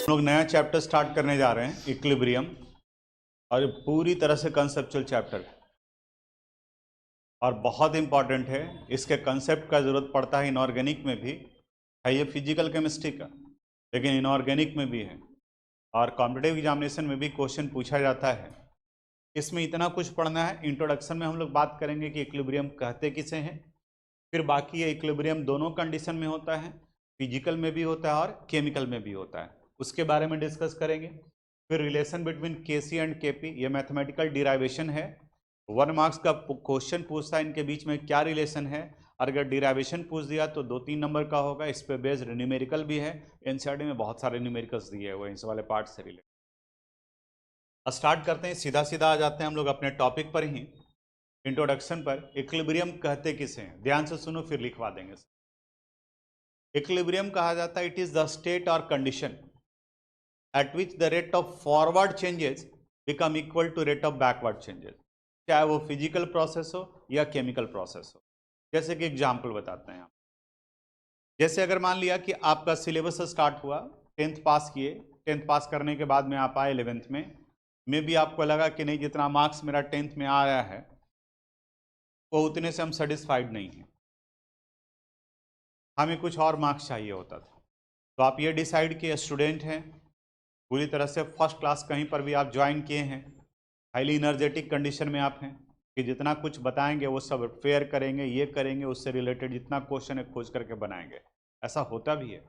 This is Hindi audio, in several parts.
हम लोग नया चैप्टर स्टार्ट करने जा रहे हैं, इक्विलिब्रियम, और पूरी तरह से कंसेप्चुअल चैप्टर है और बहुत इंपॉर्टेंट है। इसके कंसेप्ट का ज़रूरत पड़ता है इनऑर्गेनिक में भी है, ये फिजिकल केमिस्ट्री का, लेकिन इनऑर्गेनिक में भी है और कॉम्पिटिटिव एग्जामिनेशन में भी क्वेश्चन पूछा जाता है। इसमें इतना कुछ पढ़ना है। इंट्रोडक्शन में हम लोग बात करेंगे कि इक्विलिब्रियम कहते किसे हैं, फिर बाकी ये इक्विलिब्रियम दोनों कंडीशन में होता है, फिजिकल में भी होता है और केमिकल में भी होता है, उसके बारे में डिस्कस करेंगे। फिर relation between KC and KP, ये मैथमेटिकल डिराइवेशन है, 1 मार्क्स का क्वेश्चन पूछता है इनके बीच में क्या रिलेशन है, और अगर डिराइवेशन पूछ दिया तो 2-3 नंबर का होगा। इस पे बेस्ड न्यूमेरिकल भी है, एनसीईआरटी में बहुत सारे न्यूमेरिकल्स दिए हुए हैं इस वाले पार्ट से रिलेटेड। स्टार्ट करते हैं, सीधा सीधा आ जाते हैं हम लोग अपने टॉपिक पर ही। इंट्रोडक्शन पर इक्विलिब्रियम कहते किसे हैं, ध्यान से सुनो फिर लिखवा देंगे। इक्विलिब्रियम कहा जाता है इट इज द स्टेट और condition at which the rate of forward changes become equal to rate of backward changes, चाहे वो फिजिकल प्रोसेस हो या केमिकल प्रोसेस हो। जैसे कि एग्जाम्पल बताते हैं, जैसे अगर मान लिया कि आपका सिलेबस स्टार्ट हुआ, 10th पास किए, 10th पास करने के बाद में आप आए 11th में भी आपको लगा कि नहीं जितना मार्क्स मेरा 10th में आ रहा है वो उतने से हम सेटिस्फाइड नहीं हैं, हमें कुछ और मार्क्स चाहिए होता था। तो आप ये डिसाइड किए, स्टूडेंट हैं पूरी तरह से फर्स्ट क्लास कहीं पर भी आप ज्वाइन किए हैं, हाईली एनर्जेटिक कंडीशन में आप हैं कि जितना कुछ बताएंगे वो सब फेयर करेंगे, ये करेंगे, उससे रिलेटेड जितना क्वेश्चन है खोज करके बनाएंगे। ऐसा होता भी है।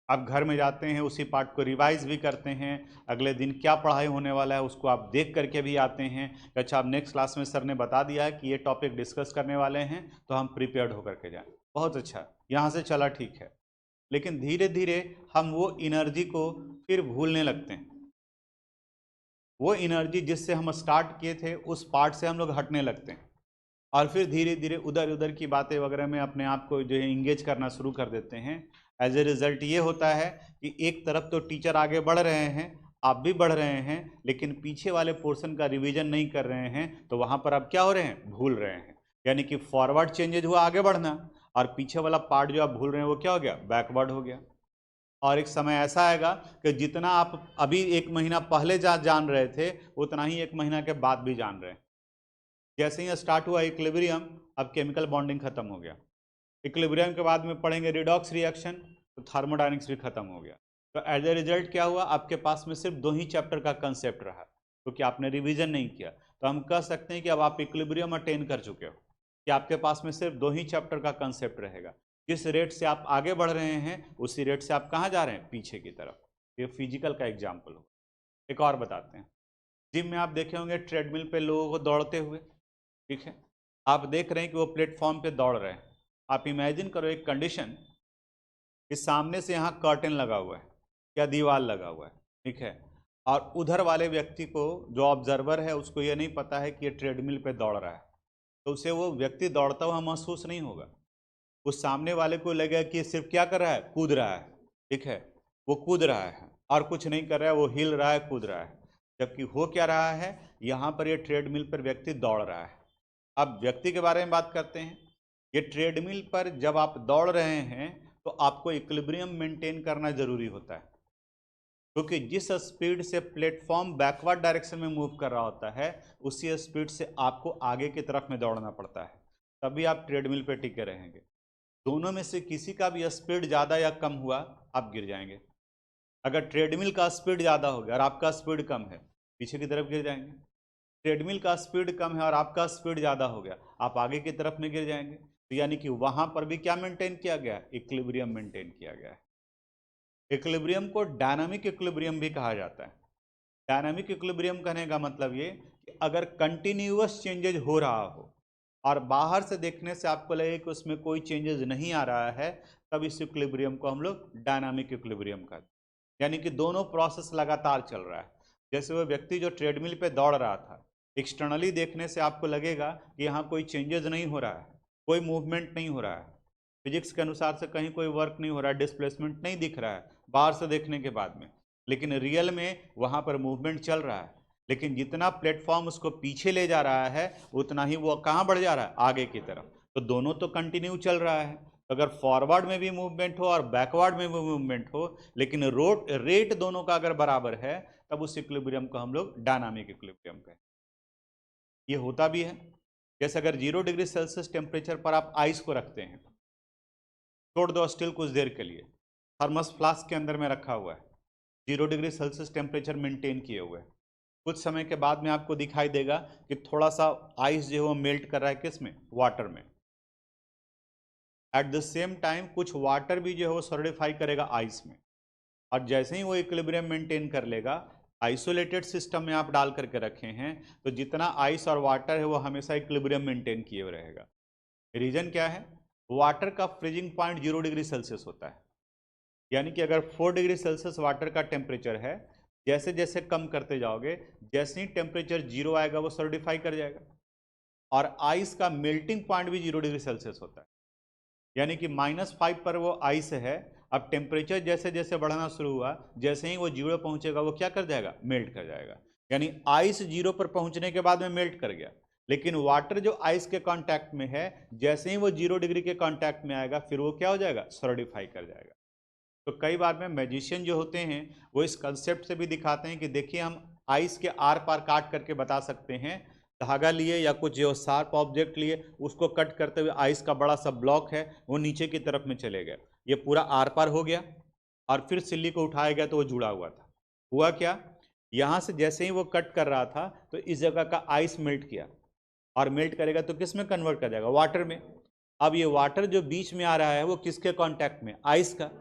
आप घर में जाते हैं, उसी पार्ट को रिवाइज भी करते हैं, अगले दिन क्या पढ़ाई होने वाला है उसको आप देख करके भी आते हैं कि अच्छा आप नेक्स्ट क्लास में सर ने बता दिया है कि ये टॉपिक डिस्कस करने वाले हैं तो हम प्रिपेयर्ड होकर के जाएं। बहुत अच्छा, यहाँ से चला ठीक है। लेकिन धीरे धीरे हम वो एनर्जी को फिर भूलने लगते हैं, वो एनर्जी जिससे हम स्टार्ट किए थे उस पार्ट से हम लोग हटने लगते हैं और फिर धीरे धीरे उधर उधर की बातें वगैरह में अपने आप को जो है इंगेज करना शुरू कर देते हैं। एज ए रिजल्ट ये होता है कि एक तरफ तो टीचर आगे बढ़ रहे हैं, आप भी बढ़ रहे हैं, लेकिन पीछे वाले पोर्शन का रिवीजन नहीं कर रहे हैं, तो वहाँ पर आप क्या हो रहे हैं, भूल रहे हैं। यानी कि फॉरवर्ड चेंजेज हुआ आगे बढ़ना, और पीछे वाला पार्ट जो आप भूल रहे हैं वो क्या हो गया, बैकवर्ड हो गया। और एक समय ऐसा आएगा कि जितना आप अभी 1 महीना पहले जान रहे थे उतना ही 1 महीना के बाद भी जान रहे हैं। जैसे ही स्टार्ट हुआ इक्विलिब्रियम, अब केमिकल बॉन्डिंग खत्म हो गया। इक्विलिब्रियम के बाद में पढ़ेंगे रिडॉक्स रिएक्शन, तो थर्मोडायनेमिक्स भी खत्म हो गया। तो एज ए रिजल्ट क्या हुआ, आपके पास में सिर्फ 2 ही चैप्टर का कंसेप्ट रहा क्योंकि आपने रिवीजन नहीं किया। तो हम कह सकते हैं कि अब आप इक्विलिब्रियम अटेन कर चुके हो कि आपके पास में सिर्फ 2 ही चैप्टर का कंसेप्ट रहेगा। जिस रेट से आप आगे बढ़ रहे हैं उसी रेट से आप कहाँ जा रहे हैं, पीछे की तरफ। ये फिजिकल का एग्जाम्पल हो। एक और बताते हैं, जिम में आप देखे होंगे ट्रेडमिल पे लोगों को दौड़ते हुए, ठीक है, आप देख रहे हैं कि वो प्लेटफॉर्म पे दौड़ रहे हैं। आप इमेजिन करो एक कंडीशन कि सामने से यहाँ कर्टेन लगा हुआ है या दीवार लगा हुआ है, ठीक है, और उधर वाले व्यक्ति को, जो ऑब्जर्वर है, उसको ये नहीं पता है कि ये ट्रेडमिल पे दौड़ रहा है, तो उसे वो व्यक्ति दौड़ता हुआ महसूस नहीं होगा। उस सामने वाले को लगेगा कि ये सिर्फ क्या कर रहा है, कूद रहा है, ठीक है, वो कूद रहा है और कुछ नहीं कर रहा है, वो हिल रहा है, कूद रहा है। जबकि हो क्या रहा है, यहाँ पर ये ट्रेडमिल पर व्यक्ति दौड़ रहा है। अब व्यक्ति के बारे में बात करते हैं। ये ट्रेडमिल पर जब आप दौड़ रहे हैं तो आपको इक्विलिब्रियम मेंटेन करना जरूरी होता है, क्योंकि जिस स्पीड से प्लेटफॉर्म बैकवर्ड डायरेक्शन में मूव कर रहा होता है उसी स्पीड से आपको आगे की तरफ में दौड़ना पड़ता है, तभी आप ट्रेडमिल पे टिके रहेंगे। दोनों में से किसी का भी स्पीड ज़्यादा या कम हुआ आप गिर जाएंगे। अगर ट्रेडमिल का स्पीड ज़्यादा हो गया और आपका स्पीड कम है, पीछे की तरफ गिर जाएंगे। ट्रेडमिल का स्पीड कम है और आपका स्पीड ज़्यादा हो गया, आप आगे की तरफ में गिर जाएंगे। तो यानी कि वहाँ पर भी क्या मेंटेन किया गया, इक्विलिब्रियम मेंटेन किया गया है। इक्विलिब्रियम को डायनामिक इक्विलिब्रियम भी कहा जाता है। डायनामिक इक्विलिब्रियम कहने का मतलब ये कि अगर कंटिन्यूअस चेंजेज हो रहा हो और बाहर से देखने से आपको लगे कि उसमें कोई चेंजेस नहीं आ रहा है, तब इस इक्विलिब्रियम को हम लोग डायनामिक इक्विलिब्रियम कहते हैं। यानी कि दोनों प्रोसेस लगातार चल रहा है। जैसे वो व्यक्ति जो ट्रेडमिल पे दौड़ रहा था, एक्सटर्नली देखने से आपको लगेगा कि यहाँ कोई चेंजेस नहीं हो रहा है, कोई मूवमेंट नहीं हो रहा है, फिजिक्स के अनुसार से कहीं कोई वर्क नहीं हो रहा है, डिस्प्लेसमेंट नहीं दिख रहा है बाहर से देखने के बाद में, लेकिन रियल में वहाँ पर मूवमेंट चल रहा है। लेकिन जितना प्लेटफॉर्म उसको पीछे ले जा रहा है उतना ही वो कहाँ बढ़ जा रहा है, आगे की तरफ। तो दोनों तो कंटिन्यू चल रहा है। तो अगर फॉरवर्ड में भी मूवमेंट हो और बैकवर्ड में भी मूवमेंट हो, लेकिन रेट दोनों का अगर बराबर है, तब उस इक्विलिब्रियम को हम लोग डायनामिक इक्विलिब्रियम कहें। ये होता भी है, जैसे अगर 0 डिग्री सेल्सियस टेम्परेचर पर आप आइस को रखते हैं, छोड़ दो स्टिल कुछ देर के लिए, थर्मस फ्लास्क के अंदर में रखा हुआ है, 0 डिग्री सेल्सियस टेम्परेचर मेंटेन किए हुए है, कुछ समय के बाद में आपको दिखाई देगा कि थोड़ा सा आइस जो है वो मेल्ट कर रहा है, किस में, वाटर में। एट द सेम टाइम कुछ वाटर भी जो है वो सॉलिडिफाई करेगा आइस में, और जैसे ही वो इक्विलिब्रियम मेंटेन कर लेगा, आइसोलेटेड सिस्टम में आप डाल करके रखे हैं, तो जितना आइस और वाटर है वो हमेशा इक्विलिब्रियम मेंटेन किए हुए रहेगा। रीजन क्या है, वाटर का फ्रीजिंग पॉइंट 0 डिग्री सेल्सियस होता है, यानी कि अगर 4 डिग्री सेल्सियस वाटर का टेम्परेचर है, जैसे जैसे कम करते जाओगे, जैसे ही टेम्परेचर 0 आएगा वो सॉलिडिफाई कर जाएगा। और आइस का मेल्टिंग पॉइंट भी 0 डिग्री सेल्सियस होता है, यानी कि -5 पर वो आइस है, अब टेम्परेचर जैसे जैसे बढ़ना शुरू हुआ, जैसे ही वो 0 पहुंचेगा वो क्या कर जाएगा, मेल्ट कर जाएगा। यानी आइस 0 पर पहुंचने के बाद में मेल्ट कर गया, लेकिन वाटर जो आइस के कांटेक्ट में है, जैसे ही वो 0 डिग्री के कांटेक्ट में आएगा, फिर वो क्या हो जाएगा, सॉलिडिफाई कर जाएगा। तो कई बार में मैजिशियन जो होते हैं वो इस कंसेप्ट से भी दिखाते हैं कि देखिए हम आइस के आर पार काट करके बता सकते हैं, धागा लिए या कुछ जो शार्प ऑब्जेक्ट लिए, उसको कट करते हुए आइस का बड़ा सा ब्लॉक है वो नीचे की तरफ में चले गया, ये पूरा आर पार हो गया, और फिर सिल्ली को उठाया गया तो वो जुड़ा हुआ था। हुआ क्या, यहाँ से जैसे ही वो कट कर रहा था तो इस जगह का आइस मेल्ट किया, और मेल्ट करेगा तो किस में कन्वर्ट कर जाएगा, वाटर में। अब ये वाटर जो बीच में आ रहा है वो किसके कांटेक्ट में, आइस का।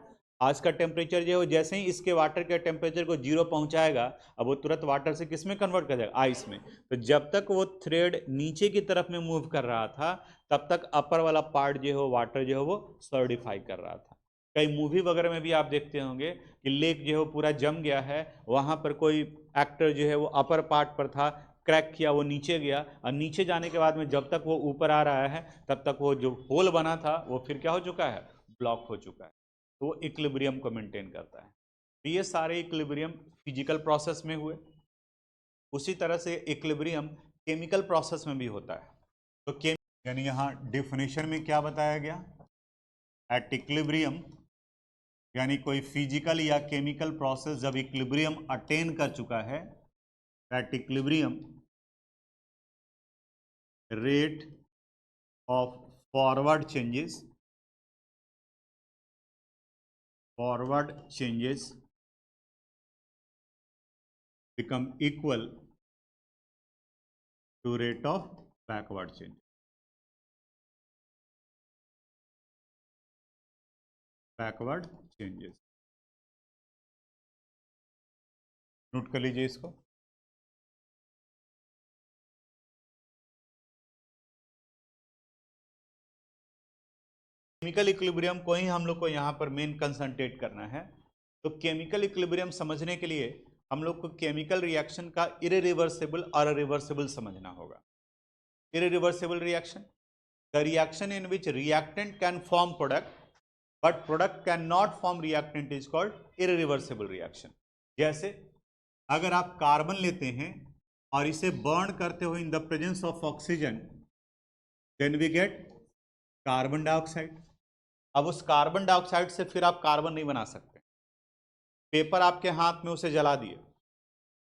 आज का टेम्परेचर जो है जैसे ही इसके वाटर के टेम्परेचर को 0 पहुंचाएगा, अब वो तुरंत वाटर से किस में कन्वर्ट कर जाएगा, आइस में। तो जब तक वो थ्रेड नीचे की तरफ में मूव कर रहा था, तब तक अपर वाला पार्ट जो है वाटर जो है वो सॉलिडिफाई कर रहा था। कई मूवी वगैरह में भी आप देखते होंगे कि लेक जो है वो पूरा जम गया है, वहाँ पर कोई एक्टर जो है वो अपर पार्ट पर था, क्रैक किया, वो नीचे गया, और नीचे जाने के बाद में जब तक वो ऊपर आ रहा है, तब तक वो जो होल बना था वो फिर क्या हो चुका है, ब्लॉक हो चुका है। तो वो इक्विलिब्रियम को मेंटेन करता है। तो ये सारे इक्विलिब्रियम फिजिकल प्रोसेस में हुए। उसी तरह से इक्विलिब्रियम केमिकल प्रोसेस में भी होता है। तो यानी यहाँ डेफिनेशन में क्या बताया गया, एट इक्विलिब्रियम, यानी कोई फिजिकल या केमिकल प्रोसेस जब इक्विलिब्रियम अटेन कर चुका है, at equilibrium rate of forward changes become equal to rate of backward change. Backward changes, note कर लीजिए इसको। केमिकल इक्विलिब्रियम को ही हम लोग को यहाँ पर मेन कंसंट्रेट करना है। तो केमिकल इक्विलिब्रियम समझने के लिए हम लोग को केमिकल रिएक्शन का इररिवर्सिबल और रिवर्सिबल समझना होगा। Irreversible reaction, the reaction in which reactant can form product but product can not form reactant is called irreversible reaction. जैसे अगर आप कार्बन लेते हैं और इसे बर्न करते हो in the presence of oxygen, then we get carbon dioxide. अब उस कार्बन डाइऑक्साइड से फिर आप कार्बन नहीं बना सकते। पेपर आपके हाथ में, उसे जला दिए,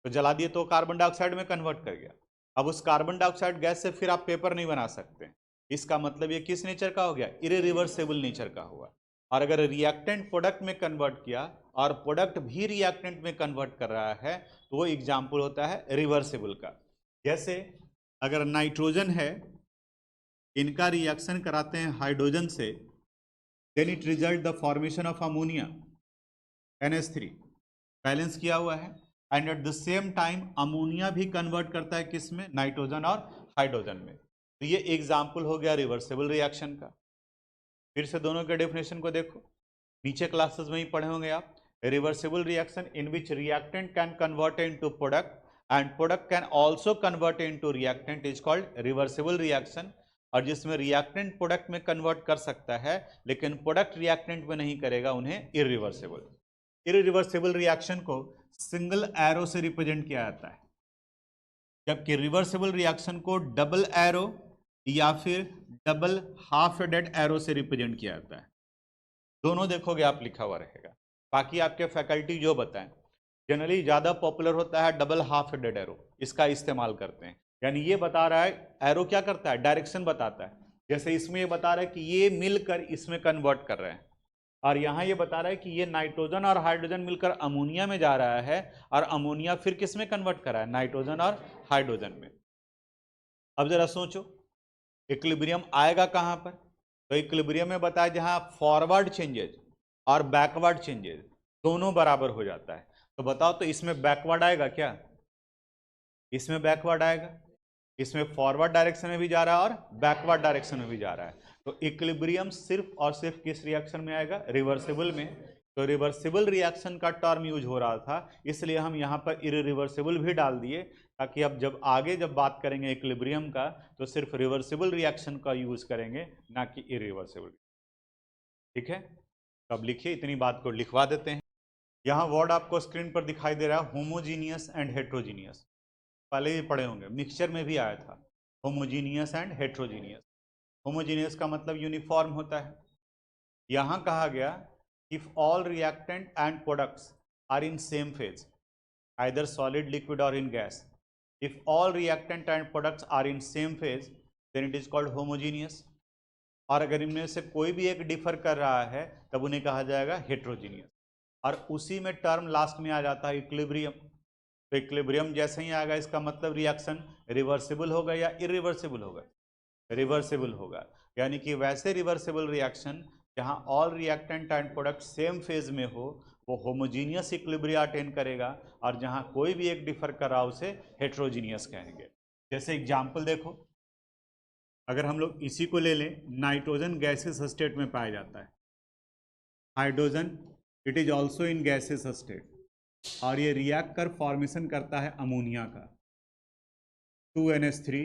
तो जला दिए तो कार्बन डाइऑक्साइड में कन्वर्ट कर गया। अब उस कार्बन डाइऑक्साइड गैस से फिर आप पेपर नहीं बना सकते। इसका मतलब ये किस नेचर का हो गया, इररिवर्सिबल नेचर का हुआ। और अगर रिएक्टेंट प्रोडक्ट में कन्वर्ट किया और प्रोडक्ट भी रिएक्टेंट में कन्वर्ट कर रहा है, तो वो एग्जाम्पल होता है रिवर्सिबल का। जैसे अगर नाइट्रोजन है, इनका रिएक्शन कराते हैं हाइड्रोजन से, then it result the formation of ammonia NH3, balance किया हुआ है। And at the same time ammonia भी कन्वर्ट करता है किस में, नाइट्रोजन और हाइड्रोजन में। तो ये एग्जाम्पल हो गया रिवर्सिबल रिएक्शन का। फिर से दोनों के डेफिनेशन को देखो, नीचे क्लासेस में ही पढ़े होंगे आप। Reversible reaction in which reactant can convert into product and product can also convert into reactant is called reversible reaction. और जिसमें रिएक्टेंट प्रोडक्ट में कन्वर्ट कर सकता है लेकिन प्रोडक्ट रिएक्टेंट में नहीं करेगा, उन्हें इररिवर्सिबल। इररिवर्सिबल रिएक्शन को सिंगल एरो से रिप्रेजेंट किया जाता है, जबकि रिवर्सिबल रिएक्शन को डबल एरो या फिर डबल हाफ हेडेड एरो से रिप्रेजेंट किया जाता है। दोनों देखोगे आप लिखा हुआ रहेगा। बाकी आपके फैकल्टी जो बताएं, जनरली ज़्यादा पॉपुलर होता है डबल हाफ हेडेड एरो, इसका इस्तेमाल करते हैं। यानी ये बता रहा है एरो क्या करता है, डायरेक्शन बताता है। जैसे इसमें ये बता रहा है कि ये मिलकर इसमें कन्वर्ट कर रहे हैं, और यहाँ ये बता रहा है कि ये नाइट्रोजन और हाइड्रोजन मिलकर अमोनिया में जा रहा है, और अमोनिया फिर किस में कन्वर्ट कर रहा है, नाइट्रोजन और हाइड्रोजन में। अब जरा सोचो इक्विलिब्रियम आएगा कहाँ पर, तो इक्विलिब्रियम में बताया जहाँ फॉरवर्ड चेंजेज और बैकवर्ड चेंजेज दोनों बराबर हो जाता है। तो बताओ तो इसमें बैकवर्ड आएगा क्या, इसमें बैकवर्ड आएगा, इसमें फॉरवर्ड डायरेक्शन में भी जा रहा है और बैकवर्ड डायरेक्शन में भी जा रहा है। तो इक्विलिब्रियम सिर्फ और सिर्फ किस रिएक्शन में आएगा, रिवर्सिबल में। तो रिवर्सिबल रिएक्शन का टर्म यूज हो रहा था, इसलिए हम यहाँ पर इरिवर्सिबल भी डाल दिए, ताकि अब जब आगे जब बात करेंगे इक्विलिब्रियम का तो सिर्फ रिवर्सिबल रिएक्शन का यूज करेंगे, ना कि इरिवर्सिबल। ठीक है, तो अब लिखिए, इतनी बात को लिखवा देते हैं। यहाँ वर्ड आपको स्क्रीन पर दिखाई दे रहा है, होमोजीनियस एंड हेट्रोजीनियस। पहले ही पढ़े होंगे, मिक्सचर में भी आया था होमोजीनियस एंड हेट्रोजीनियस। होमोजीनियस का मतलब यूनिफॉर्म होता है। यहाँ कहा गया if all reactant and products are in same phase, either solid, liquid और in gas, if all reactant and products are in same phase then it is called homogeneous. और अगर इनमें से कोई भी एक डिफर कर रहा है तब उन्हें कहा जाएगा हेट्रोजीनियस। और उसी में टर्म लास्ट में आ जाता है इक्विलिब्रियम। तो इक्विलिब्रियम जैसे ही आएगा इसका मतलब रिएक्शन रिवर्सिबल होगा या इरिवर्सिबल होगा, रिवर्सिबल होगा। यानी कि वैसे रिवर्सिबल रिएक्शन जहां all reactant and product same phase में हो वो होमोजीनियस इक्विलिब्रिया अटेन करेगा, और जहां कोई भी एक डिफर कर रहा उसे हेट्रोजीनियस कहेंगे। जैसे एग्जाम्पल देखो, अगर हम लोग इसी को ले लें, नाइट्रोजन गैसेस स्टेट में पाया जाता है, hydrogen it is also in gaseous state, और ये रिएक्ट कर फॉर्मेशन करता है अमोनिया का 2NH3,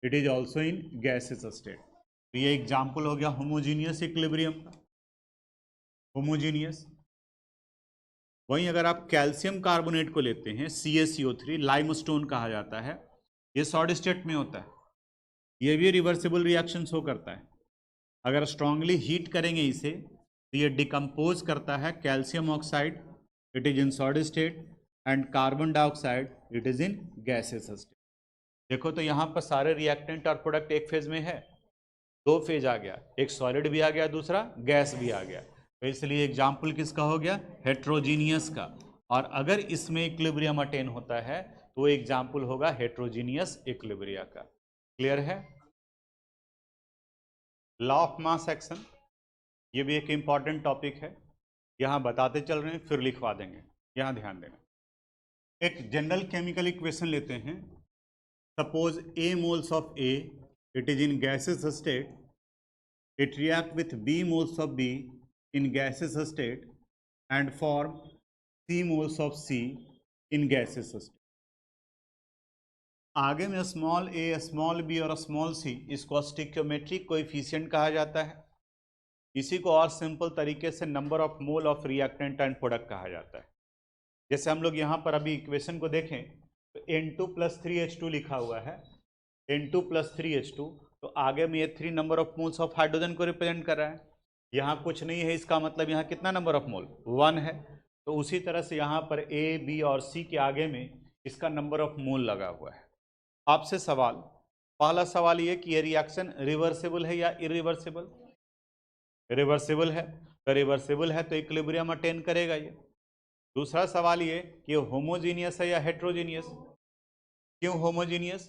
it is also in gaseous state. तो ये एग्जाम्पल हो गया होमोजीनियस इक्विलिब्रियम का, होमोजीनियस। वहीं अगर आप कैल्शियम कार्बोनेट को लेते हैं CaCO3, लाइमस्टोन कहा जाता है, ये सॉलिड स्टेट में होता है, ये भी रिवर्सिबल रिएक्शन शो करता है। अगर स्ट्रांगली हीट करेंगे इसे तो ये डिकम्पोज करता है calcium oxide, it is in solid state, and carbon dioxide it is in gaseous state. देखो तो यहाँ पर सारे रिएक्टेंट और प्रोडक्ट एक फेज में है, दो फेज आ गया, एक सॉलिड भी आ गया, दूसरा गैस भी आ गया। तो इसलिए एग्जाम्पल किसका हो गया, हेट्रोजीनियस का। और अगर इसमें इक्विलिब्रियम अटेन होता है तो एग्जाम्पल होगा हेट्रोजीनियस इक्विलिब्रिया का। क्लियर है। लॉ ऑफ मास एक्शन, ये भी एक इंपॉर्टेंट टॉपिक है, यहाँ बताते चल रहे हैं फिर लिखवा देंगे, यहाँ ध्यान देना। एक जनरल केमिकल इक्वेशन लेते हैं, suppose A moles of A, it is in gaseous state, it react with B moles of B in gaseous state and form C moles of C in gaseous state। आगे में स्मॉल a, स्मॉल b और स्मॉल c, इसको स्टिक्योमेट्रिक कोएफिशिएंट कहा जाता है। इसी को और सिंपल तरीके से number of mole of reactant and product कहा जाता है। जैसे हम लोग यहाँ पर अभी इक्वेशन को देखें तो N2 + 3H2 लिखा हुआ है, N2 + 3H2, तो आगे में ये 3 number of moles of hydrogen को रिप्रेजेंट कर रहा है। यहाँ कुछ नहीं है, इसका मतलब यहाँ कितना नंबर ऑफ मोल, 1 है। तो उसी तरह से यहाँ पर A, B और C के आगे में इसका नंबर ऑफ मोल लगा हुआ है। आपसे सवाल, पहला सवाल ये कि ये रिएक्शन रिवर्सिबल है या इरिवर्सिबल, रिवर्सिबल है, तो रिवर्सिबल है तो इक्विलिब्रियम अटेन करेगा ये। दूसरा सवाल ये कि होमोजीनियस है या हेट्रोजीनियस। क्यों homogeneous,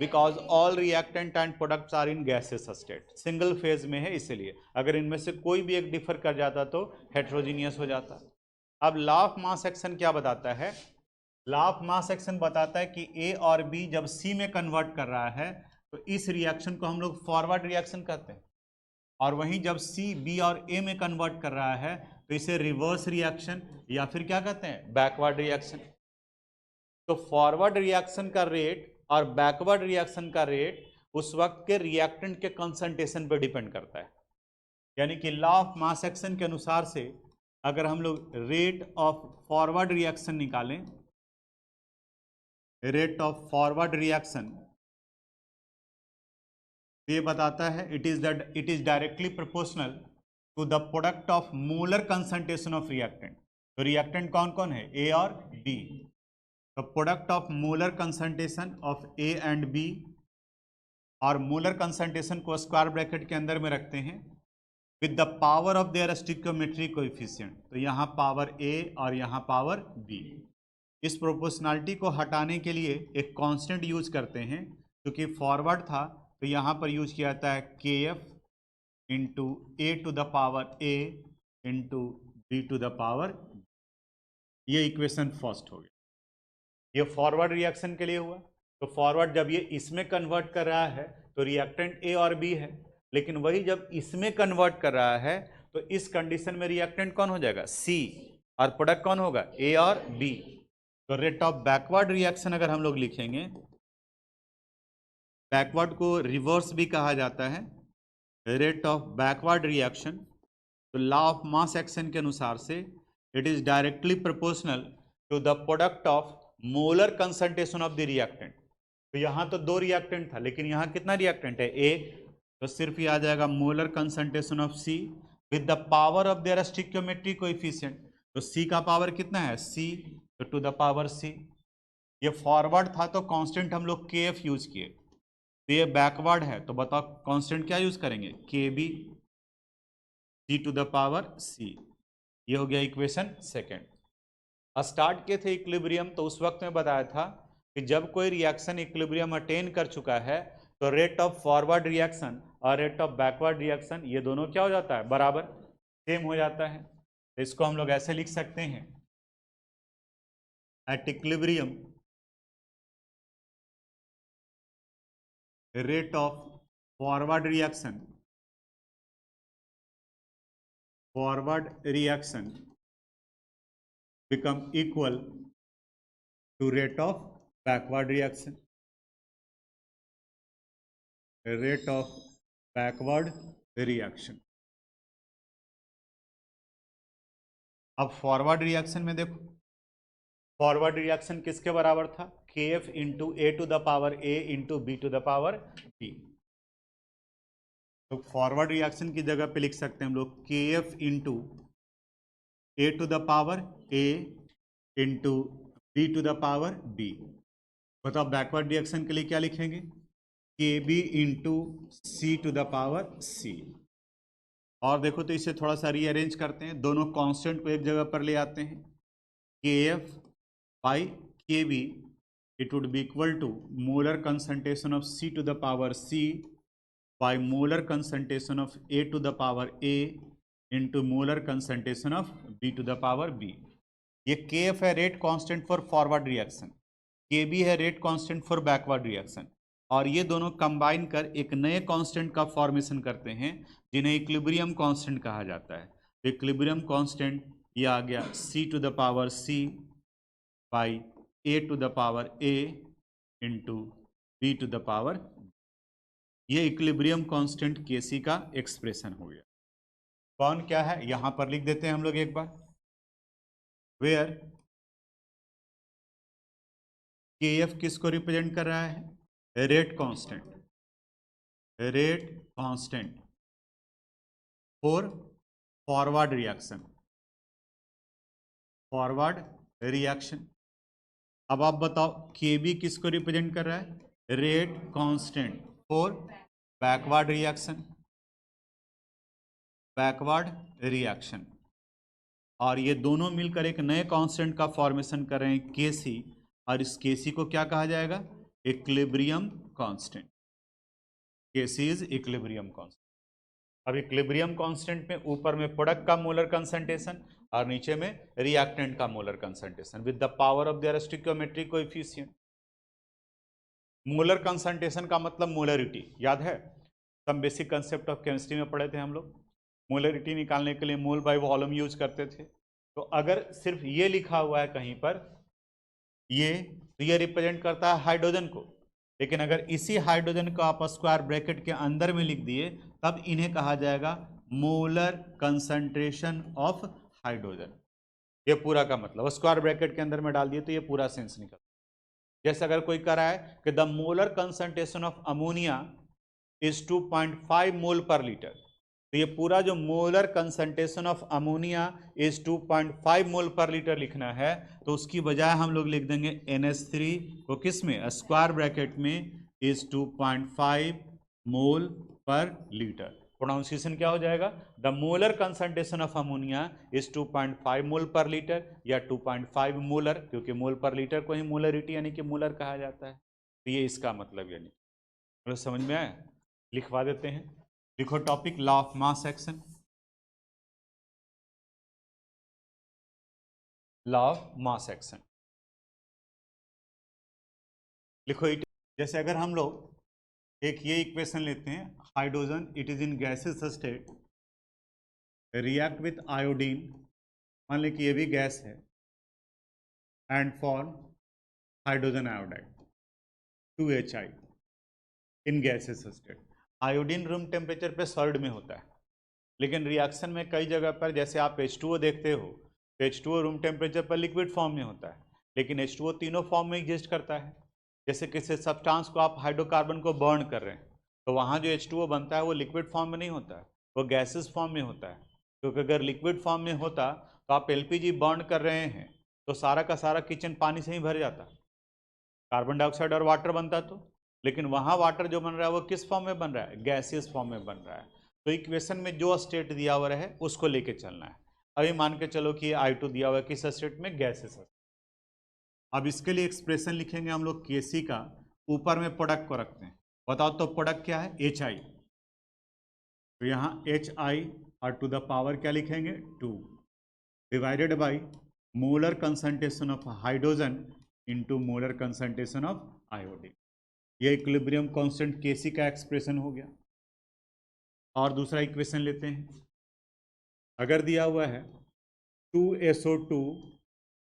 because all reactant and products are in gaseous state, single phase में है इसलिए। अगर इनमें से कोई भी एक डिफर कर जाता तो हेट्रोजीनियस हो जाता। अब लॉ ऑफ मास एक्शन क्या बताता है, लॉ ऑफ मास एक्शन बताता है कि A और B जब C में कन्वर्ट कर रहा है तो इस रिएक्शन को हम लोग फॉरवर्ड रिएक्शन कहते हैं, और वहीं जब C B और A में कन्वर्ट कर रहा है तो इसे रिवर्स रिएक्शन या फिर क्या कहते हैं, बैकवर्ड रिएक्शन। तो फॉरवर्ड रिएक्शन का रेट और बैकवर्ड रिएक्शन का रेट उस वक्त के रिएक्टेंट के कंसंट्रेशन पर डिपेंड करता है। यानी कि लॉ ऑफ मास एक्शन के अनुसार से अगर हम लोग रेट ऑफ फॉरवर्ड रिएक्शन निकालें, रेट ऑफ फॉरवर्ड रिएक्शन ये बताता है it is directly proportional to the product of molar concentration of reactant. तो रिएक्टेंट कौन कौन है, ए और बी। तो product of molar concentration of A and B, और मोलर कंसंट्रेशन को स्क्वायर ब्रैकेट के अंदर में रखते हैं with the power of their stoichiometric coefficient. तो यहाँ पावर ए और यहाँ पावर बी। इस प्रोपोर्शनलिटी को हटाने के लिए एक कांस्टेंट यूज करते हैं, क्योंकि फॉरवर्ड था तो यहाँ पर यूज किया जाता है K F into A to the power A into B to the power. ये इक्वेशन फर्स्ट हो गया। ये फॉरवर्ड रिएक्शन के लिए हुआ। तो फॉरवर्ड जब ये इसमें कन्वर्ट कर रहा है तो रिएक्टेंट ए और बी है, लेकिन वही जब इसमें कन्वर्ट कर रहा है तो इस कंडीशन में रिएक्टेंट कौन हो जाएगा, सी, और प्रोडक्ट कौन होगा, ए और बी। तो रेट ऑफ बैकवर्ड रिएक्शन अगर हम लोग लिखेंगे, बैकवर्ड को रिवर्स भी कहा जाता है, रेट ऑफ बैकवर्ड रिएक्शन, तो लॉ ऑफ मास एक्शन के अनुसार से it is directly proportional to the product of molar concentration of the reactant. तो यहाँ तो दो रिएक्टेंट था, लेकिन यहाँ कितना रिएक्टेंट है, एक। तो सिर्फ ये आ जाएगा molar concentration of C with the power of their stoichiometric coefficient. तो सी का पावर कितना है, सी, तो टू द पावर सी। ये फॉरवर्ड था तो कांस्टेंट हम लोग के एफ यूज किए। तो ये बैकवर्ड है तो बताओ कांस्टेंट क्या यूज करेंगे, K B, C to the power C. ये हो गया इक्वेशन सेकेंड। स्टार्ट किए थे इक्विलिब्रियम, तो उस वक्त में बताया था कि जब कोई रिएक्शन इक्विलिब्रियम अटेन कर चुका है तो रेट ऑफ फॉरवर्ड रिएक्शन और रेट ऑफ बैकवर्ड रिएक्शन ये दोनों क्या हो जाता है, बराबर, सेम हो जाता है। तो इसको हम लोग ऐसे लिख सकते हैं, at equilibrium rate of forward reaction become equal to rate of backward reaction, rate of backward reaction। अब फॉरवर्ड रिएक्शन में देखो, फॉरवर्ड रिएक्शन किसके बराबर था, K F into A to the power A into B to the power B. तो फॉरवर्ड रिएक्शन की जगह पे लिख सकते हैं हम लोग K F into A to the power A into B to the power B. बताओ बैकवर्ड रिएक्शन के लिए क्या लिखेंगे, K B into C to the power C. और देखो तो इसे थोड़ा सा रीअरेंज करते हैं, दोनों कांस्टेंट को एक जगह पर ले आते हैं, K F by K B it would be equal to molar concentration of C to the power C by molar concentration of A to the power A into molar concentration of B to the power B. ये के एफ है rate constant for forward reaction, K B है rate constant for backward reaction, और ये दोनों कंबाइन कर एक नए कांस्टेंट का फॉर्मेशन करते हैं जिन्हें इक्विलिब्रियम कांस्टेंट कहा जाता है। तो इक्विलिब्रियम कांस्टेंट ये आ गया C to the power C by A to the power A into B to the power. ये इक्विलिब्रियम कांस्टेंट के सी का एक्सप्रेशन हो गया। कौन क्या है यहां पर लिख देते हैं हम लोग एक बार, वेयर के एफ किसको रिप्रेजेंट कर रहा है, rate constant for forward reaction. अब आप बताओ के बी किसको रिप्रेजेंट कर रहा है, rate constant for backward reaction. और ये दोनों मिलकर एक नए कांस्टेंट का फॉर्मेशन कर रहे हैं के सी, और इस के सी को क्या कहा जाएगा, equilibrium constant. K C is equilibrium constant. अब इक्विलिब्रियम कांस्टेंट में ऊपर में प्रोडक्ट का मोलर कंसंट्रेशन और नीचे में रिएक्टेंट का molar concentration with the power of their stoichiometric coefficient. Molar concentration का मतलब मोलरिटी, याद है, सब बेसिक कंसेप्ट ऑफ केमिस्ट्री में पढ़े थे हम लोग। मोलरिटी निकालने के लिए मोल बाय वॉल्यूम यूज करते थे। तो अगर सिर्फ ये लिखा हुआ है कहीं पर ये, तो ये रिप्रेजेंट करता है हाइड्रोजन को, लेकिन अगर इसी हाइड्रोजन को आप स्क्वायर ब्रैकेट के अंदर में लिख दिए तब इन्हें कहा जाएगा मोलर कंसंट्रेशन ऑफ हाइड्रोजन। ये पूरा का मतलब स्क्वायर ब्रैकेट के अंदर में डाल दिए तो ये पूरा सेंस निकल। जैसे अगर कोई कह रहा है कि the molar concentration of ammonia is 2.5 मोल पर लीटर। तो ये पूरा जो molar concentration of ammonia is 2.5 मोल पर लीटर लिखना है, तो उसकी बजाय हम लोग लिख देंगे NH3 को किस में, स्क्वायर ब्रैकेट में इज 2.5 मोल पर लीटर। प्रोनाउंसिएशन क्या हो जाएगा, the molar concentration of ammonia is 2.5 मोल पर लीटर या 2.5 मोलर, क्योंकि मोल पर लीटर को ही मोलरिटी यानी कि मोलर कहा जाता है। तो ये इसका मतलब यानी मतलब समझ में आया, लिखवा देते हैं। लिखो topic law of mass action. Law of mass action लिखो। जैसे अगर हम लोग एक ये इक्वेशन लेते हैं, hydrogen it is in gaseous state react with iodine, मान लें कि ये भी गैस है, and form hydrogen iodide 2HI in gaseous state. Iodine room temperature पे सॉलिड में होता है, लेकिन रिएक्शन में कई जगह पर जैसे आप H2O देखते हो, तो H2O रूम टेम्परेचर पर लिक्विड फॉर्म में होता है, लेकिन H2O तीनों फॉर्म में एग्जिस्ट करता है। जैसे किसी सब्सटेंस को आप हाइड्रोकार्बन को बर्न कर रहे हैं, तो वहाँ जो H2O बनता है वो लिक्विड फॉर्म में नहीं होता है, वो गैसेस फॉर्म में होता है। क्योंकि अगर लिक्विड फॉर्म में होता तो आप LPG बर्न कर रहे हैं तो सारा का सारा किचन पानी से ही भर जाता, कार्बन डाइऑक्साइड और वाटर बनता तो, लेकिन वहाँ वाटर जो बन रहा है वो किस फॉर्म में बन रहा है, गैसियस फॉर्म में बन रहा है। तो इक्वेशन में जो स्टेट दिया हुआ है उसको लेके चलना है। अभी मान के चलो कि I2 दिया हुआ है किस स्टेट में, गैसेस। अब इसके लिए एक्सप्रेशन लिखेंगे हम लोग Kc का, ऊपर में प्रोडक्ट को रखते हैं। बताओ तो प्रोडक्ट क्या है, HI। तो यहाँ HI और टू द पावर क्या लिखेंगे 2 divided by molar concentration of hydrogen into molar concentration of iodine. ये इक्विलिब्रियम कांस्टेंट Kc का एक्सप्रेशन हो गया। और दूसरा इक्वेशन लेते हैं, अगर दिया हुआ है 2SO2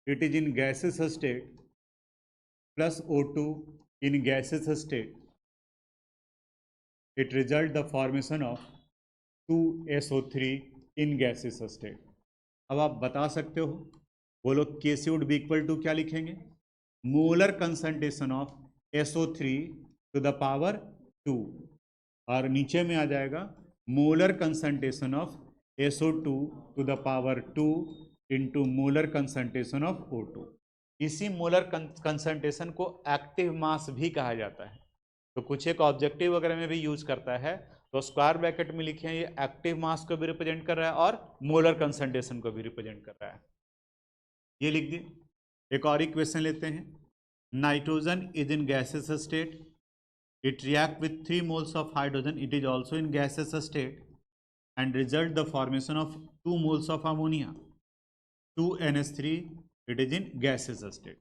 it is in gaseous state plus O2 in gaseous state, it result the formation of 2SO3 in gaseous state। अब आप बता सकते हो, बोलो Kc would be equal to क्या लिखेंगे, molar concentration of SO3 to the power 2, और नीचे में आ जाएगा molar concentration of SO2 to the power 2 into molar concentration of O2। इसी मोलर कंसंट्रेशन को एक्टिव मास भी कहा जाता है। तो कुछ एक ऑब्जेक्टिव वगैरह में भी यूज करता है, तो स्क्वायर ब्रैकेट में लिखे हैं, ये एक्टिव मास को भी रिप्रेजेंट कर रहा है और मोलर कंसंट्रेशन को भी रिप्रेजेंट कर रहा है। ये लिख दिए। एक और इक्वेशन लेते हैं, nitrogen is in gaseous state, it react with 3 moles of hydrogen, it is also in gaseous state and result the formation of 2 moles of ammonia 2NH3, it is in gaseous state.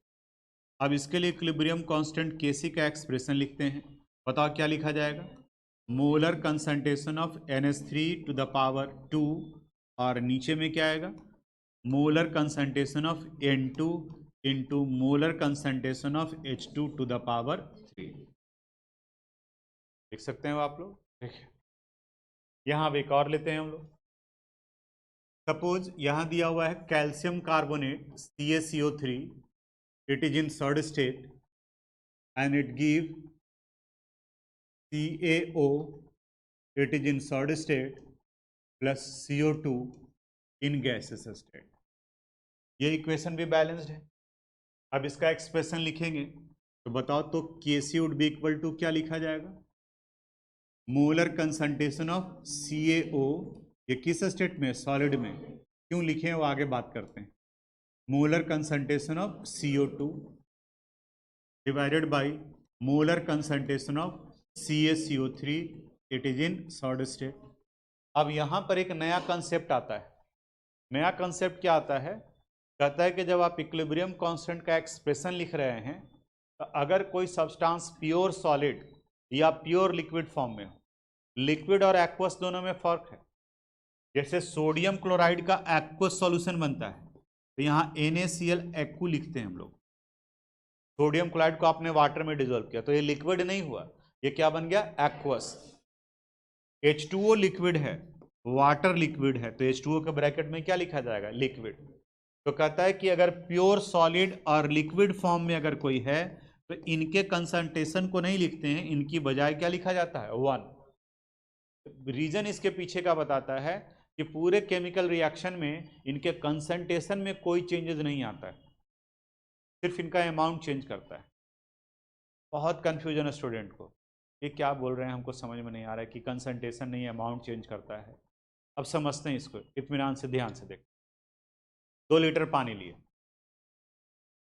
अब इसके लिए इक्विलिब्रियम कांस्टेंट Kc का एक्सप्रेशन लिखते हैं। बताओ क्या लिखा जाएगा, molar concentration of NH3 to the power 2, और नीचे में क्या आएगा, molar concentration of N2 into molar concentration of H2 to the power 3। लिख सकते हैं आप लोग। देखिए यहाँ अब एक और लेते हैं हम लोग। सपोज यहाँ दिया हुआ है calcium carbonate CaCO3, it is in third state and it give CaO, it is in third state plus CO2 in gaseous state। ये इक्वेशन भी बैलेंस्ड है। अब इसका एक्सप्रेशन लिखेंगे तो बताओ तो Kc would be equal to क्या लिखा जाएगा, मोलर कंसंट्रेशन ऑफ CaO, ये किस स्टेट में, सॉलिड में। क्यों लिखे हैं वो आगे बात करते हैं। Molar concentration of CO2 divided by molar concentration of CaCO3, it is in solid state. अब यहाँ पर एक नया कंसेप्ट आता है। नया कंसेप्ट क्या आता है, कहता है कि जब आप इक्विलिब्रियम कांस्टेंट का एक्सप्रेशन लिख रहे हैं, तो अगर कोई सब्सटेंस प्योर सॉलिड या प्योर लिक्विड फॉर्म में हो, लिक्विड और एक्वस दोनों में फर्क है। जैसे सोडियम क्लोराइड का एक्वस सॉल्यूशन बनता है, तो यहाँ NaCl एक्वू लिखते हैं हम लोग। सोडियम क्लोराइड को आपने वाटर में डिजोल्व किया तो ये लिक्विड नहीं हुआ, ये क्या बन गया, एक्वस। H2O लिक्विड है, वाटर लिक्विड है, तो H2O के ब्रैकेट में क्या लिखा जाएगा, लिक्विड। तो कहता है कि अगर प्योर सॉलिड और लिक्विड फॉर्म में अगर कोई है तो इनके कंसंट्रेशन को नहीं लिखते हैं, इनकी बजाय क्या लिखा जाता है, 1। रीजन इसके पीछे का बताता है कि पूरे केमिकल रिएक्शन में इनके कंसंट्रेशन में कोई चेंजेस नहीं आता है, सिर्फ इनका अमाउंट चेंज करता है। बहुत कन्फ्यूजन है स्टूडेंट को, ये क्या बोल रहे हैं हमको समझ में नहीं आ रहा है कि कंसंट्रेशन नहीं अमाउंट चेंज करता है। अब समझते हैं इसको इत्मीनान से, ध्यान से देख। 2 लीटर पानी लिए,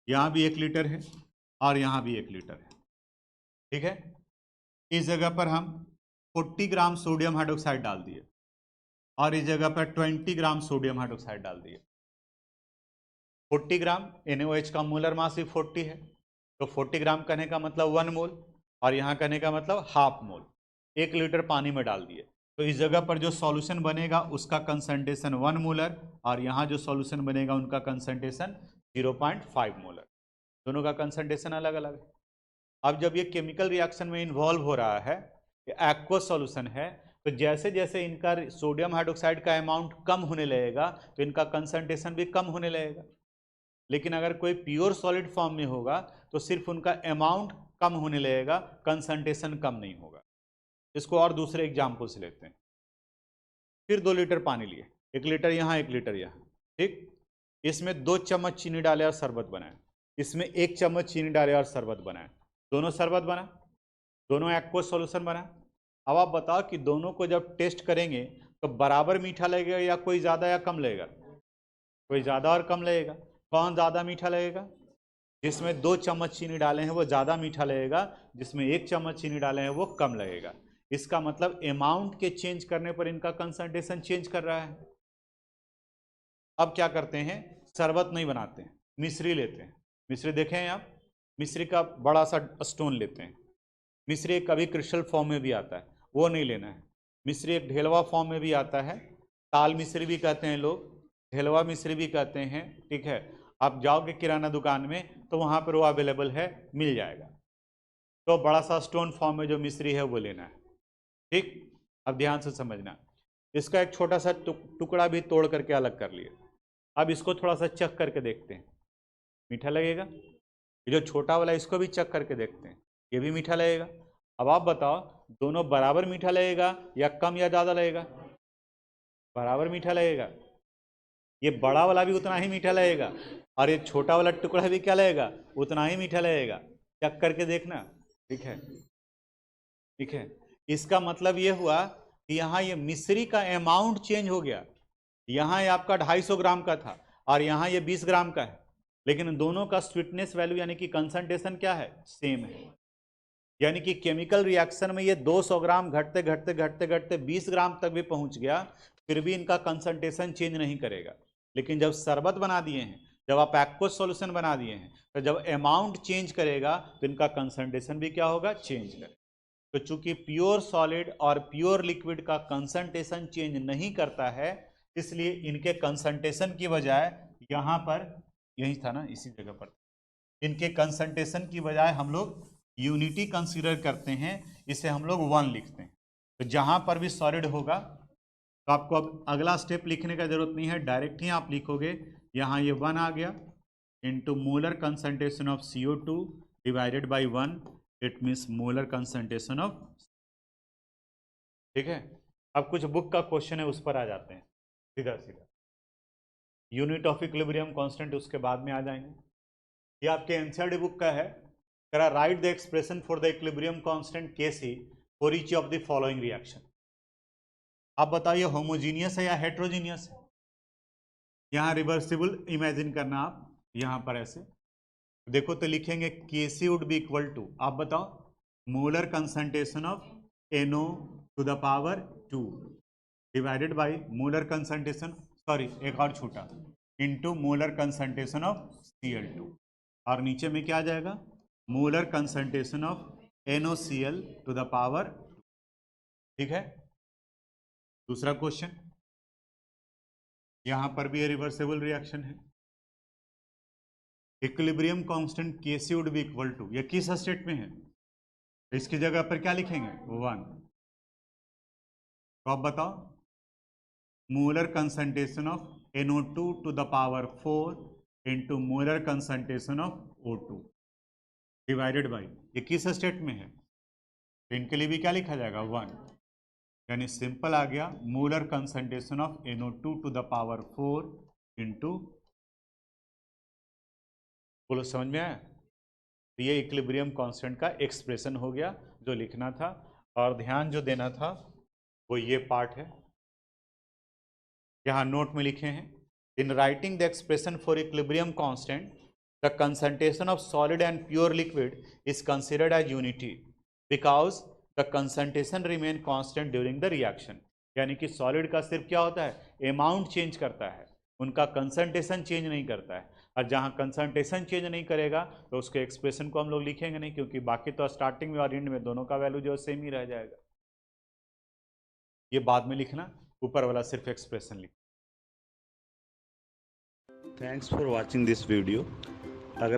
यहाँ भी 1 लीटर है और यहाँ भी 1 लीटर है, ठीक है। इस जगह पर हम 40 ग्राम सोडियम हाइड्रोक्साइड डाल दिए और इस जगह पर 20 ग्राम सोडियम हाइड्रोक्साइड डाल दिए। 40 ग्राम NaOH का मोलर मास भी 40 है, तो 40 ग्राम कहने का मतलब 1 मोल और यहाँ कहने का मतलब हाफ मोल। 1 लीटर पानी में डाल दिए, तो इस जगह पर जो सॉल्यूशन बनेगा उसका कंसंट्रेशन 1 मोलर और यहाँ जो सॉल्यूशन बनेगा उनका कंसंट्रेशन 0.5 मोलर। दोनों का कंसंट्रेशन अलग अलग है। अब जब ये केमिकल रिएक्शन में इन्वॉल्व हो रहा है, ये एक्वस सॉल्यूशन है, तो जैसे जैसे इनका सोडियम हाइड्रोक्साइड का अमाउंट कम होने लगेगा तो इनका कंसंट्रेशन भी कम होने लगेगा। लेकिन अगर कोई प्योर सॉलिड फॉर्म में होगा तो सिर्फ उनका अमाउंट कम होने लगेगा, कंसंट्रेशन कम नहीं होगा। इसको और दूसरे एग्जाम्पल से लेते हैं। फिर 2 लीटर पानी लिए, 1 लीटर यहाँ 1 लीटर यहाँ, ठीक। इसमें 2 चम्मच चीनी डाले और शरबत बनाए, इसमें 1 चम्मच चीनी डाले और शरबत बनाए, दोनों शरबत बना, दोनों एक्वस सॉल्यूशन बना। अब आप बताओ कि दोनों को जब टेस्ट करेंगे तो बराबर मीठा लगेगा या कोई ज़्यादा या कम लगेगा? कोई ज़्यादा और कम लगेगा। कौन ज़्यादा मीठा लगेगा? जिसमें 2 चम्मच चीनी डाले हैं वो ज़्यादा मीठा लगेगा, जिसमें 1 चम्मच चीनी डाले हैं वो कम लगेगा। इसका मतलब अमाउंट के चेंज करने पर इनका कंसंट्रेशन चेंज कर रहा है। अब क्या करते हैं, शरबत नहीं बनाते हैं, मिश्री लेते हैं। मिश्री देखें आप, मिश्री का बड़ा सा स्टोन लेते हैं। मिश्री एक कभी क्रिस्टल फॉर्म में भी आता है, वो नहीं लेना है। मिश्री एक ढेलवा फॉर्म में भी आता है, ताल मिश्री भी कहते हैं लोग, ढेलवा मिश्री भी कहते हैं, ठीक है। आप जाओगे किराना दुकान में तो वहाँ पर वो अवेलेबल है, मिल जाएगा। तो बड़ा सा स्टोन फॉर्म में जो मिश्री है वो लेना है, ठीक। अब ध्यान से समझना, इसका एक छोटा सा टुकड़ा भी तोड़ करके अलग कर लिए। अब इसको थोड़ा सा चख करके देखते हैं, मीठा लगेगा। ये जो छोटा वाला इसको भी चख करके देखते हैं, ये भी मीठा लगेगा। अब आप बताओ दोनों बराबर मीठा लगेगा या कम या ज़्यादा लगेगा? बराबर मीठा लगेगा। ये बड़ा वाला भी उतना ही मीठा लगेगा और ये छोटा वाला टुकड़ा भी क्या लगेगा? उतना ही मीठा लगेगा। चख करके देखना, ठीक है, ठीक है। इसका मतलब ये हुआ कि यहाँ ये मिश्री का अमाउंट चेंज हो गया। यहाँ ये आपका 250 ग्राम का था और यहाँ ये 20 ग्राम का है, लेकिन दोनों का स्वीटनेस वैल्यू यानी कि कंसंट्रेशन क्या है? सेम है। यानी कि केमिकल रिएक्शन में ये 200 ग्राम घटते घटते घटते घटते 20 ग्राम तक भी पहुंच गया, फिर भी इनका कंसंट्रेशन चेंज नहीं करेगा। लेकिन जब शरबत बना दिए हैं, जब आप एक्वस सॉल्यूशन बना दिए हैं, तो जब अमाउंट चेंज करेगा तो इनका कंसंट्रेशन भी क्या होगा? चेंज करेगा। तो चूंकि प्योर सॉलिड और प्योर लिक्विड का कंसंट्रेशन चेंज नहीं करता है, इसलिए इनके कंसंट्रेशन की बजाय यहाँ पर, यही था ना, इसी जगह पर, इनके कंसंट्रेशन की बजाय हम लोग यूनिटी कंसीडर करते हैं, इसे हम लोग 1 लिखते हैं। तो जहाँ पर भी सॉलिड होगा तो आपको अब अगला स्टेप लिखने का जरूरत नहीं है, डायरेक्ट ही आप लिखोगे, यहाँ ये 1 आ गया into molar concentration of CO2 divided by 1, it means molar concentration of, ठीक है। अब कुछ बुक का क्वेश्चन है उस पर आ जाते हैं सीधा सीधा। यूनिट ऑफ इक्विलिब्रियम कांस्टेंट उसके बाद में आ जाएंगे। ये आपके एनसीईआरटी बुक का है। कह रहा right the expression for the equilibrium constant Kc for each of the following reaction. आप बताइए होमोजीनियस है या हेट्रोजीनियस है? यहाँ रिवर्सिबल इमेजिन करना, आप यहाँ पर ऐसे देखो तो लिखेंगे Kc would be equal to, आप बताओ, molar concentration of NO to the power 2 divided by molar concentration, sorry एक और छोटा, into molar concentration of Cl2, और नीचे में क्या आ जाएगा? Molar concentration of NaCl to the power, ठीक है। दूसरा क्वेश्चन, यहां पर भी ये रिवर्सेबल रिएक्शन है। Equilibrium constant Kc would be equal to, ये किस स्टेट में है? इसकी जगह पर क्या लिखेंगे? 1। तो आप बताओ, molar concentration of NO2 to the power 4 into molar concentration of O2 divided by, ये किस स्टेट में है? तो इनके लिए भी क्या लिखा जाएगा? 1। यानी सिंपल आ गया, molar concentration of NO2 to the power 4 into, बोलो समझ में आया? ये इक्विलिब्रियम कांस्टेंट का एक्सप्रेशन हो गया जो लिखना था, और ध्यान जो देना था वो ये पार्ट है, यहाँ नोट में लिखे हैं, in writing the expression for equilibrium constant the concentration of solid and pure liquid is considered as unity because the concentration remain constant during the reaction. यानी कि सॉलिड का सिर्फ क्या होता है, अमाउंट चेंज करता है, उनका कंसंट्रेशन चेंज नहीं करता है। और जहाँ कंसंट्रेशन चेंज नहीं करेगा तो उसके एक्सप्रेशन को हम लोग लिखेंगे नहीं, क्योंकि बाकी तो स्टार्टिंग में और एंड में दोनों का वैल्यू जो सेम ही रह जाएगा। ये बाद में लिखना, ऊपर वाला सिर्फ एक्सप्रेशन लिखना। Thanks for watching this video. अगर